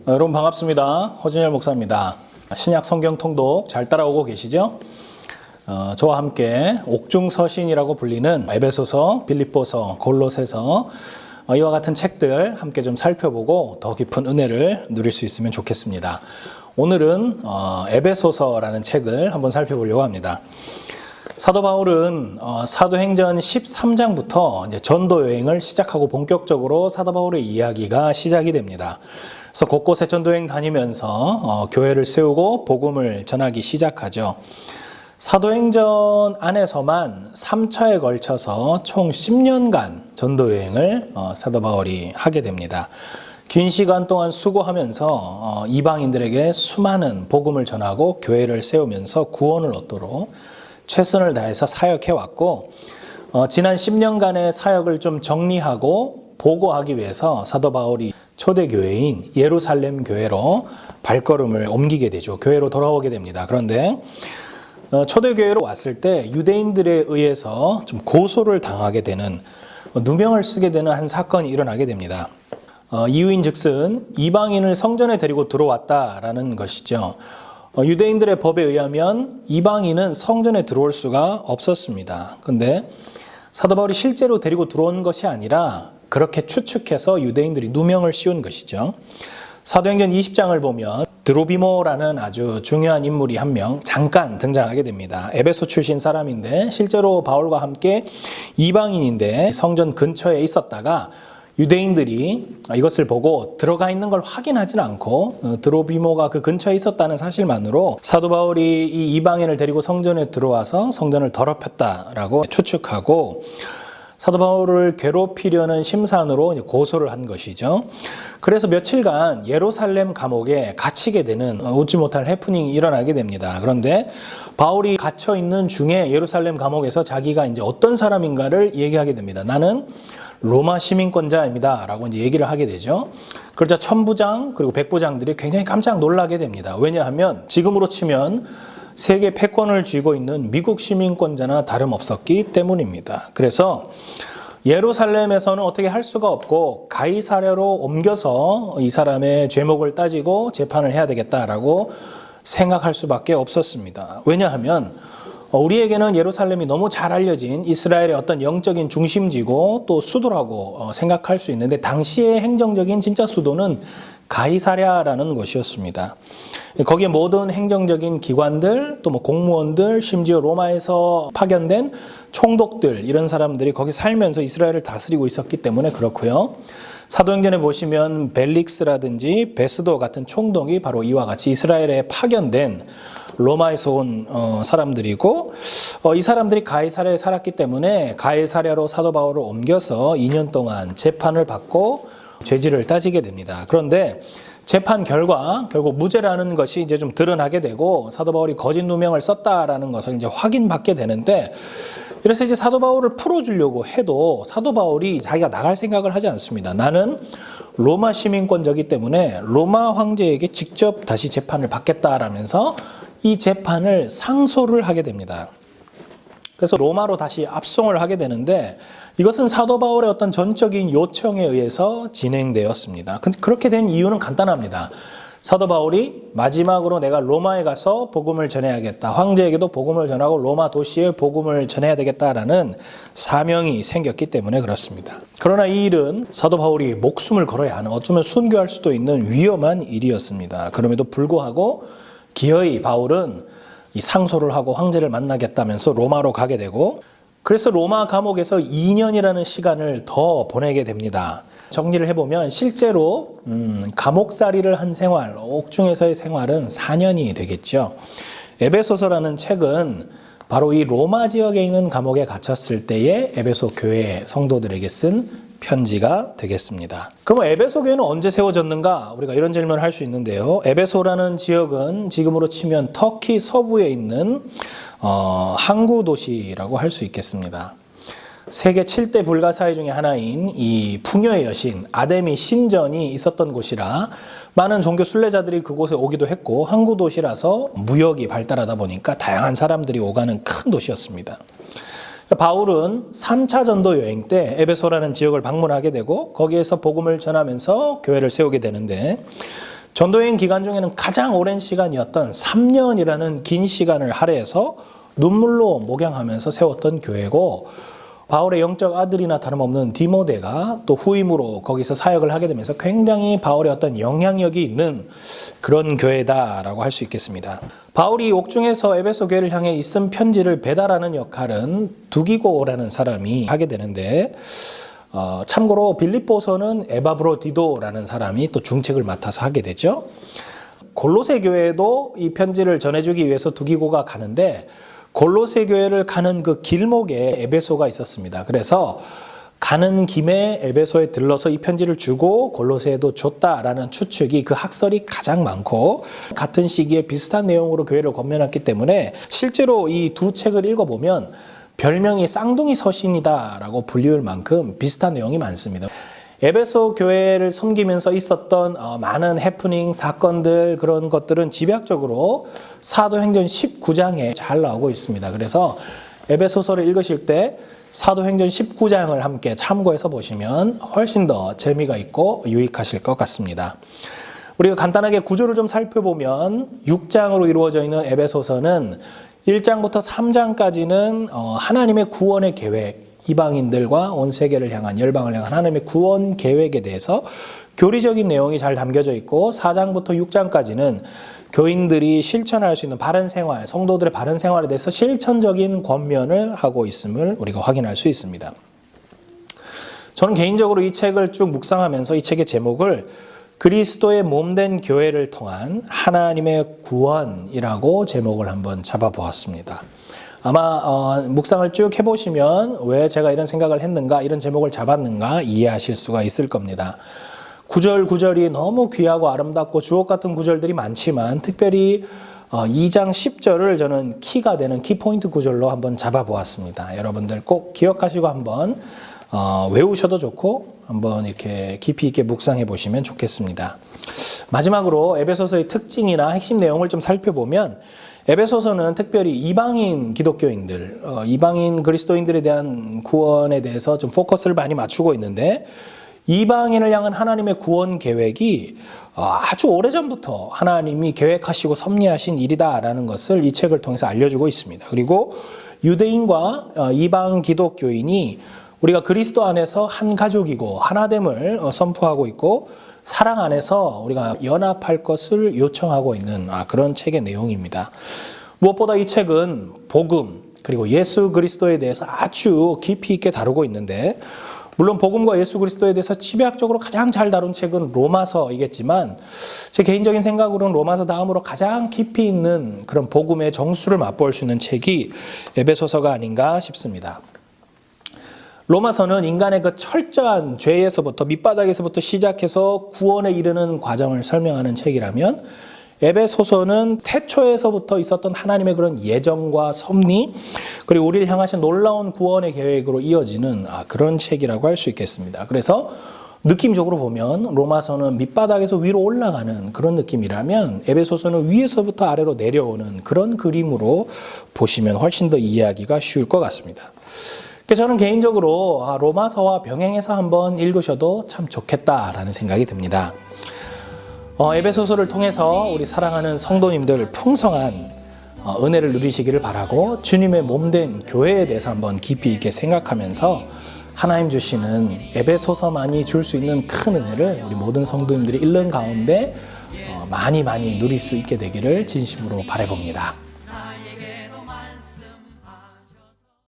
여러분 반갑습니다. 허준열 목사입니다. 신약 성경 통독 잘 따라오고 계시죠? 저와 함께 옥중서신이라고 불리는 에베소서, 빌립보서, 골로새서 이와 같은 책들 함께 좀 살펴보고 더 깊은 은혜를 누릴 수 있으면 좋겠습니다. 오늘은 에베소서라는 책을 한번 살펴보려고 합니다. 사도 바울은 사도행전 13장부터 이제 전도 여행을 시작하고 본격적으로 사도 바울의 이야기가 시작이 됩니다. 그래서 곳곳에 전도 여행 다니면서 교회를 세우고 복음을 전하기 시작하죠. 사도행전 안에서만 3차에 걸쳐서 총 10년간 전도 여행을 사도 바울이 하게 됩니다. 긴 시간 동안 수고하면서 이방인들에게 수많은 복음을 전하고 교회를 세우면서 구원을 얻도록 최선을 다해서 사역해 왔고, 지난 10년간의 사역을 좀 정리하고 보고하기 위해서 사도 바울이 초대교회인 예루살렘 교회로 발걸음을 옮기게 되죠. 교회로 돌아오게 됩니다. 그런데 초대교회로 왔을 때 유대인들에 의해서 좀 고소를 당하게 되는, 누명을 쓰게 되는 한 사건이 일어나게 됩니다. 이유인 즉슨 이방인을 성전에 데리고 들어왔다라는 것이죠. 유대인들의 법에 의하면 이방인은 성전에 들어올 수가 없었습니다. 그런데 사도 바울이 실제로 데리고 들어온 것이 아니라 그렇게 추측해서 유대인들이 누명을 씌운 것이죠. 사도행전 20장을 보면 드로비모라는 아주 중요한 인물이 한 명 잠깐 등장하게 됩니다. 에베소 출신 사람인데 실제로 바울과 함께 이방인인데 성전 근처에 있었다가 유대인들이 이것을 보고 들어가 있는 걸 확인하지는 않고 드로비모가 그 근처에 있었다는 사실만으로 사도 바울이 이 이방인을 데리고 성전에 들어와서 성전을 더럽혔다라고 추측하고 사도 바울을 괴롭히려는 심산으로 고소를 한 것이죠. 그래서 며칠간 예루살렘 감옥에 갇히게 되는 웃지 못할 해프닝이 일어나게 됩니다. 그런데 바울이 갇혀 있는 중에 예루살렘 감옥에서 자기가 이제 어떤 사람인가를 얘기하게 됩니다. 나는 로마 시민권자입니다 라고 이제 얘기를 하게 되죠. 그러자 천부장 그리고 백부장들이 굉장히 깜짝 놀라게 됩니다. 왜냐하면 지금으로 치면 세계 패권을 쥐고 있는 미국 시민권자나 다름없었기 때문입니다. 그래서 예루살렘에서는 어떻게 할 수가 없고 가이사랴로 옮겨서 이 사람의 죄목을 따지고 재판을 해야 되겠다라고 생각할 수밖에 없었습니다. 왜냐하면 우리에게는 예루살렘이 너무 잘 알려진 이스라엘의 어떤 영적인 중심지고 또 수도라고 생각할 수 있는데 당시의 행정적인 진짜 수도는 가이사랴라는 곳이었습니다. 거기에 모든 행정적인 기관들, 또 뭐 공무원들, 심지어 로마에서 파견된 총독들, 이런 사람들이 거기 살면서 이스라엘을 다스리고 있었기 때문에 그렇고요. 사도행전에 보시면 벨릭스라든지 베스도 같은 총독이 바로 이와 같이 이스라엘에 파견된 로마에서 온 사람들이고, 이 사람들이 가이사랴에 살았기 때문에 가이사랴로 사도 바울을 옮겨서 2년 동안 재판을 받고 죄질을 따지게 됩니다. 그런데 재판 결과 결국 무죄라는 것이 이제 좀 드러나게 되고 사도 바울이 거짓 누명을 썼다라는 것을 이제 확인받게 되는데, 그래서 이제 사도 바울을 풀어주려고 해도 사도 바울이 자기가 나갈 생각을 하지 않습니다. 나는 로마 시민권자이기 때문에 로마 황제에게 직접 다시 재판을 받겠다라면서 이 재판을 상소를 하게 됩니다. 그래서 로마로 다시 압송을 하게 되는데 이것은 사도 바울의 어떤 전적인 요청에 의해서 진행되었습니다. 그렇게 된 이유는 간단합니다. 사도 바울이 마지막으로 내가 로마에 가서 복음을 전해야겠다. 황제에게도 복음을 전하고 로마 도시에 복음을 전해야 되겠다라는 사명이 생겼기 때문에 그렇습니다. 그러나 이 일은 사도 바울이 목숨을 걸어야 하는, 어쩌면 순교할 수도 있는 위험한 일이었습니다. 그럼에도 불구하고 기어이 바울은 이 상소를 하고 황제를 만나겠다면서 로마로 가게 되고, 그래서 로마 감옥에서 2년이라는 시간을 더 보내게 됩니다. 정리를 해보면 실제로 감옥살이를 한 생활, 옥중에서의 생활은 4년이 되겠죠. 에베소서라는 책은 바로 이 로마 지역에 있는 감옥에 갇혔을 때의 에베소 교회 성도들에게 쓴 편지가 되겠습니다. 그럼 에베소 교회는 언제 세워졌는가? 우리가 이런 질문을 할 수 있는데요. 에베소라는 지역은 지금으로 치면 터키 서부에 있는 항구 도시라고 할 수 있겠습니다. 세계 7대 불가사의 중에 하나인 이 풍요의 여신 아데미 신전이 있었던 곳이라 많은 종교 순례자들이 그곳에 오기도 했고, 항구 도시라서 무역이 발달하다 보니까 다양한 사람들이 오가는 큰 도시였습니다. 바울은 3차 전도 여행 때 에베소라는 지역을 방문하게 되고 거기에서 복음을 전하면서 교회를 세우게 되는데, 전도여행 기간 중에는 가장 오랜 시간이었던 3년이라는 긴 시간을 할애해서 눈물로 목양하면서 세웠던 교회고, 바울의 영적 아들이나 다름없는 디모데가 또 후임으로 거기서 사역을 하게 되면서 굉장히 바울의 어떤 영향력이 있는 그런 교회다라고 할 수 있겠습니다. 바울이 옥중에서 에베소 교회를 향해 있음 편지를 배달하는 역할은 두기고라는 사람이 하게 되는데, 참고로 빌립보서는 에바브로디도라는 사람이 또 중책을 맡아서 하게 되죠. 골로새 교회도 이 편지를 전해주기 위해서 두기고가 가는데, 골로새 교회를 가는 그 길목에 에베소가 있었습니다. 그래서 가는 김에 에베소에 들러서 이 편지를 주고 골로새에도 줬다라는 추측이, 그 학설이 가장 많고, 같은 시기에 비슷한 내용으로 교회를 권면했기 때문에 실제로 이 두 책을 읽어보면 별명이 쌍둥이 서신이다라고 불리울 만큼 비슷한 내용이 많습니다. 에베소 교회를 섬기면서 있었던 많은 해프닝, 사건들, 그런 것들은 집약적으로 사도행전 19장에 잘 나오고 있습니다. 그래서 에베소서를 읽으실 때 사도행전 19장을 함께 참고해서 보시면 훨씬 더 재미가 있고 유익하실 것 같습니다. 우리가 간단하게 구조를 좀 살펴보면 6장으로 이루어져 있는 에베소서는 1장부터 3장까지는 하나님의 구원의 계획, 이방인들과 온 세계를 향한, 열방을 향한 하나님의 구원 계획에 대해서 교리적인 내용이 잘 담겨져 있고, 4장부터 6장까지는 교인들이 실천할 수 있는 바른 생활, 성도들의 바른 생활에 대해서 실천적인 권면을 하고 있음을 우리가 확인할 수 있습니다. 저는 개인적으로 이 책을 쭉 묵상하면서 이 책의 제목을 그리스도의 몸된 교회를 통한 하나님의 구원이라고 제목을 한번 잡아보았습니다. 아마 묵상을 쭉 해보시면 왜 제가 이런 생각을 했는가, 이런 제목을 잡았는가 이해하실 수가 있을 겁니다. 구절구절이 너무 귀하고 아름답고 주옥 같은 구절들이 많지만, 특별히 2장 10절을 저는 키가 되는 키포인트 구절로 한번 잡아보았습니다. 여러분들 꼭 기억하시고 한번 외우셔도 좋고 한번 이렇게 깊이 있게 묵상해 보시면 좋겠습니다. 마지막으로 에베소서의 특징이나 핵심 내용을 좀 살펴보면, 에베소서는 특별히 이방인 기독교인들, 이방인 그리스도인들에 대한 구원에 대해서 좀 포커스를 많이 맞추고 있는데, 이방인을 향한 하나님의 구원 계획이 아주 오래전부터 하나님이 계획하시고 섭리하신 일이다라는 것을 이 책을 통해서 알려주고 있습니다. 그리고 유대인과 이방 기독교인이 우리가 그리스도 안에서 한 가족이고 하나됨을 선포하고 있고, 사랑 안에서 우리가 연합할 것을 요청하고 있는 그런 책의 내용입니다. 무엇보다 이 책은 복음, 그리고 예수 그리스도에 대해서 아주 깊이 있게 다루고 있는데, 물론 복음과 예수 그리스도에 대해서 집약적으로 가장 잘 다룬 책은 로마서이겠지만, 제 개인적인 생각으로는 로마서 다음으로 가장 깊이 있는 그런 복음의 정수를 맛볼 수 있는 책이 에베소서가 아닌가 싶습니다. 로마서는 인간의 그 철저한 죄에서부터, 밑바닥에서부터 시작해서 구원에 이르는 과정을 설명하는 책이라면, 에베소서는 태초에서부터 있었던 하나님의 그런 예정과 섭리, 그리고 우리를 향하신 놀라운 구원의 계획으로 이어지는 그런 책이라고 할 수 있겠습니다. 그래서 느낌적으로 보면 로마서는 밑바닥에서 위로 올라가는 그런 느낌이라면, 에베소서는 위에서부터 아래로 내려오는 그런 그림으로 보시면 훨씬 더 이해하기가 쉬울 것 같습니다. 그래서 저는 개인적으로 로마서와 병행해서 한번 읽으셔도 참 좋겠다라는 생각이 듭니다. 에베소서를 통해서 우리 사랑하는 성도님들 풍성한 은혜를 누리시기를 바라고, 주님의 몸된 교회에 대해서 한번 깊이 있게 생각하면서 하나님 주시는 에베소서만이 줄 수 있는 큰 은혜를 우리 모든 성도님들이 읽는 가운데 많이 누릴 수 있게 되기를 진심으로 바라봅니다.